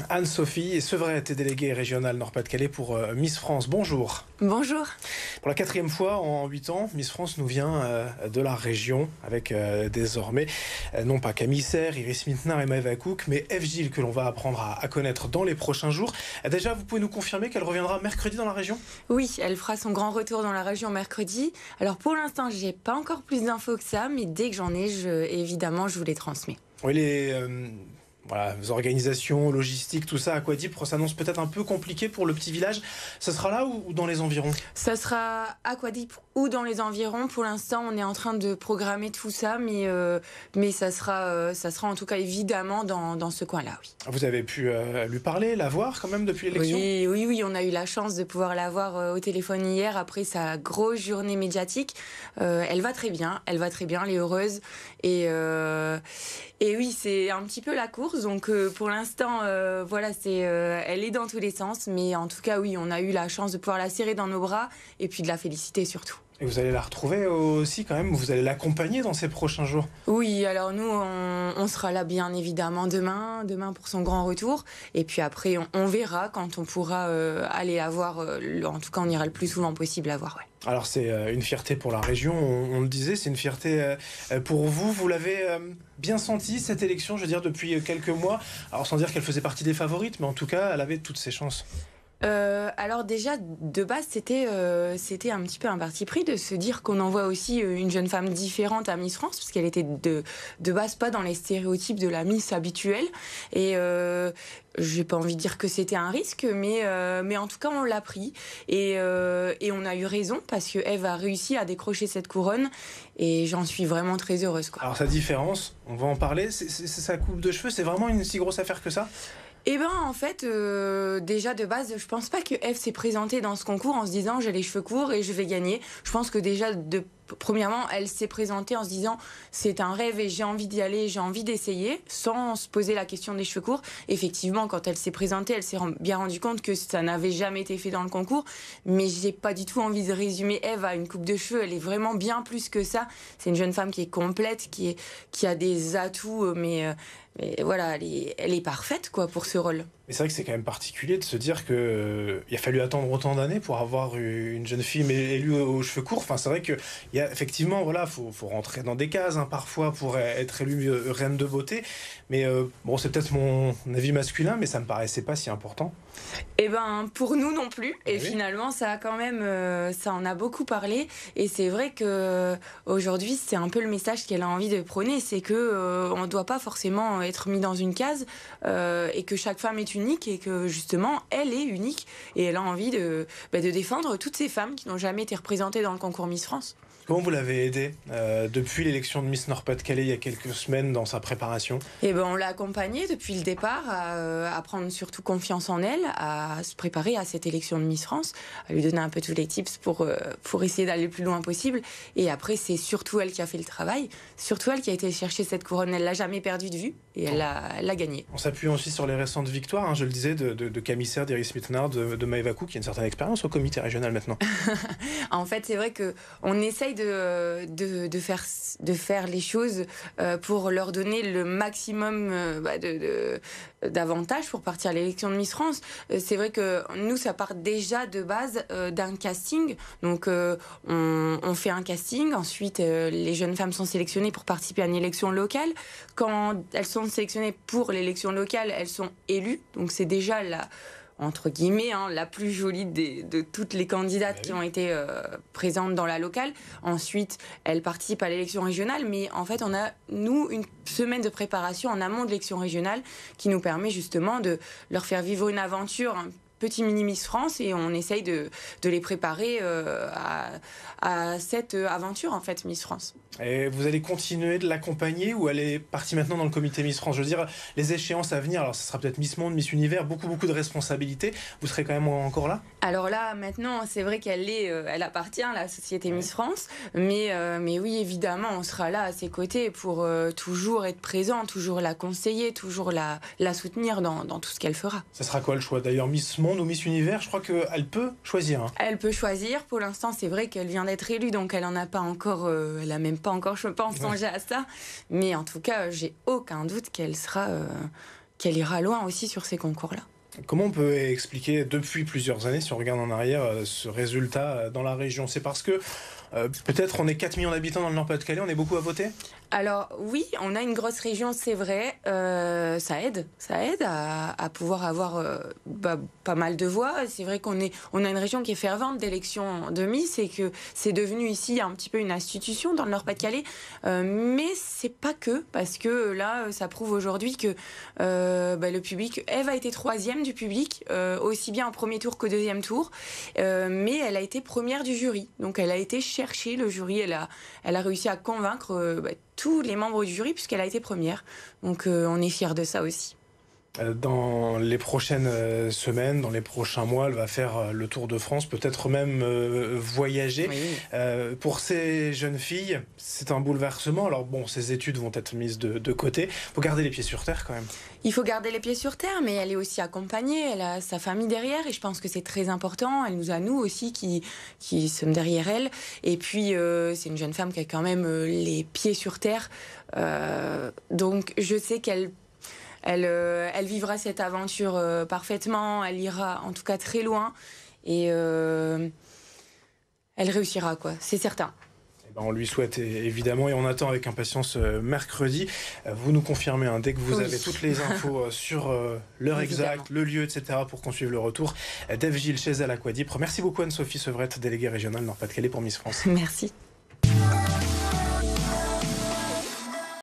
Anne-Sophie Sevray était déléguée régionale Nord-Pas-de-Calais pour Miss France. Bonjour. Bonjour. Pour la 4e fois en 8 ans, Miss France nous vient de la région avec désormais non pas Camille Serre, Iris Mittenard et Maëva Cook, mais Eve Gilles que l'on va apprendre à connaître dans les prochains jours. Déjà, vous pouvez nous confirmer qu'elle reviendra mercredi dans la région ? Oui, elle fera son grand retour dans la région mercredi. Alors pour l'instant, j'ai pas encore plus d'infos que ça, mais dès que j'en ai, évidemment, je vous les transmets. Oui, les organisations, logistiques, tout ça, Aquadip, s'annonce peut-être un peu compliqué pour le petit village. Ça sera là ou dans les environs ? Ça sera à Aquadip ou dans les environs. Pour l'instant, on est en train de programmer tout ça, mais ça sera en tout cas évidemment dans ce coin-là, oui. Vous avez pu lui parler, la voir quand même depuis l'élection ? Oui, on a eu la chance de pouvoir la voir au téléphone hier après sa grosse journée médiatique. Elle va très bien, elle est heureuse. Et oui, c'est un petit peu la course. Donc pour l'instant, elle est dans tous les sens. Mais en tout cas, oui, on a eu la chance de pouvoir la serrer dans nos bras et puis de la féliciter surtout. Et vous allez la retrouver aussi quand même, vous allez l'accompagner dans ces prochains jours ? Oui, alors nous, on sera là bien évidemment demain pour son grand retour. Et puis après, on verra quand on pourra aller la voir. En tout cas, on ira le plus souvent possible la voir, ouais. Alors c'est une fierté pour la région, on le disait, c'est une fierté pour vous. Vous l'avez bien senti cette élection, je veux dire, depuis quelques mois. Alors sans dire qu'elle faisait partie des favorites, mais en tout cas, elle avait toutes ses chances. Alors déjà, de base, c'était un petit peu un parti pris de se dire qu'on envoie aussi une jeune femme différente à Miss France, parce qu'elle était de base pas dans les stéréotypes de la Miss habituelle. Et j'ai pas envie de dire que c'était un risque, mais en tout cas, on l'a pris. Et on a eu raison, parce que Eve a réussi à décrocher cette couronne. Et j'en suis vraiment très heureuse, quoi. Alors sa différence, on va en parler, c'est sa coupe de cheveux, c'est vraiment une si grosse affaire que ça ? Eh ben en fait, déjà de base, je pense pas que Eve s'est présentée dans ce concours en se disant j'ai les cheveux courts et je vais gagner. Je pense que déjà, premièrement, elle s'est présentée en se disant c'est un rêve et j'ai envie d'y aller, j'ai envie d'essayer, sans se poser la question des cheveux courts. Effectivement, quand elle s'est présentée, elle s'est bien rendue compte que ça n'avait jamais été fait dans le concours. Mais j'ai pas du tout envie de résumer Eve à une coupe de cheveux. Elle est vraiment bien plus que ça. C'est une jeune femme qui est complète, qui a des atouts, mais voilà, elle est parfaite quoi pour ce rôle. Mais c'est vrai que c'est quand même particulier de se dire qu'il a fallu attendre autant d'années pour avoir une jeune fille élue aux cheveux courts. Enfin, c'est vrai qu'il y a effectivement, voilà, faut rentrer dans des cases parfois pour être élue reine de beauté. Mais bon, c'est peut-être mon avis masculin, mais ça me paraissait pas si important. Eh ben, pour nous non plus. Et oui. Finalement, ça a quand même, ça en a beaucoup parlé. Et c'est vrai que aujourd'hui, c'est un peu le message qu'elle a envie de prôner, c'est que on ne doit pas forcément être mis dans une case et que chaque femme est unique et que justement, elle est unique et elle a envie de défendre toutes ces femmes qui n'ont jamais été représentées dans le concours Miss France. Comment vous l'avez aidée depuis l'élection de Miss Nord-Pas-de-Calais il y a quelques semaines dans sa préparation ? Et ben, on l'a accompagnée depuis le départ à prendre surtout confiance en elle, à se préparer à cette élection de Miss France, à lui donner un peu tous les tips pour essayer d'aller le plus loin possible. Et après, c'est surtout elle qui a fait le travail, surtout elle qui a été chercher cette couronne. Elle l'a jamais perdue de vue et elle l'a gagnée. On s'appuie aussi sur les récentes victoires, je le disais, de Camille Serre, d'Iris Mittenard, de Maëva Cook, qui a une certaine expérience au comité régional maintenant. En fait, c'est vrai qu'on essaye de faire les choses pour leur donner le maximum d'avantages pour partir à l'élection de Miss France. C'est vrai que nous, ça part déjà de base d'un casting. Donc, on fait un casting. Ensuite, les jeunes femmes sont sélectionnées pour participer à une élection locale. Quand elles sont sélectionnées pour l'élection locale, elles sont élues. Donc, c'est déjà entre guillemets, la plus jolie de toutes les candidates qui ont été présentes dans la locale. Ensuite, elle participe à l'élection régionale, mais en fait, on a, nous, une semaine de préparation en amont de l'élection régionale qui nous permet justement de leur faire vivre une aventure, un petit mini Miss France, et on essaye de les préparer à cette aventure, en fait, Miss France. Et vous allez continuer de l'accompagner ou elle est partie maintenant dans le comité Miss France ? Je veux dire, les échéances à venir, alors ça sera peut-être Miss Monde, Miss Univers, beaucoup de responsabilités. Vous serez quand même encore là ? Alors là, maintenant, c'est vrai elle appartient à la société Miss France, mais oui, évidemment, on sera là à ses côtés pour toujours être présent, toujours la conseiller, toujours la soutenir dans tout ce qu'elle fera. Ça sera quoi le choix d'ailleurs, Miss Monde ou Miss Univers ? Je crois qu'elle peut choisir. Elle peut choisir. Pour l'instant, c'est vrai qu'elle vient d'être élue, donc elle en a pas encore, elle a même pas encore, je pense, songé à ça. Mais en tout cas, j'ai aucun doute qu'elle sera qu'elle ira loin aussi sur ces concours-là. Comment on peut expliquer depuis plusieurs années, si on regarde en arrière, ce résultat dans la région? C'est parce que peut-être on est 4 millions d'habitants dans le Nord-Pas-de-Calais, on est beaucoup à voter? Alors oui, on a une grosse région, c'est vrai, ça aide à pouvoir avoir pas mal de voix. C'est vrai on a une région qui est fervente d'élections de Miss et que c'est devenu ici un petit peu une institution dans le Nord-Pas-de-Calais. Mais c'est pas que, parce que là, ça prouve aujourd'hui que le public, Ève a été 3e du public, aussi bien en premier tour qu'au 2e tour, mais elle a été première du jury. Donc elle a été chercher le jury, elle a réussi à convaincre tous les membres du jury puisqu'elle a été première. Donc on est fiers de ça aussi. Dans les prochaines semaines, dans les prochains mois, elle va faire le tour de France, peut-être même voyager. Oui. Pour ces jeunes filles, c'est un bouleversement. Alors bon, ces études vont être mises de côté. Il faut garder les pieds sur terre quand même. Il faut garder les pieds sur terre, mais elle est aussi accompagnée, elle a sa famille derrière et je pense que c'est très important. Elle nous a, nous aussi, qui sommes derrière elle. Et puis, c'est une jeune femme qui a quand même les pieds sur terre. Donc, je sais qu'elle vivra cette aventure parfaitement, elle ira en tout cas très loin et elle réussira, quoi, c'est certain. On lui souhaite évidemment et on attend avec impatience mercredi. Vous nous confirmez dès que vous avez toutes les infos sur l'heure exacte, le lieu, etc. pour qu'on suive le retour d'Ève Gilles chez El Aquadipre. Merci beaucoup Anne-Sophie Sevrette, déléguée régionale Nord-Pas-de-Calais pour Miss France. Merci.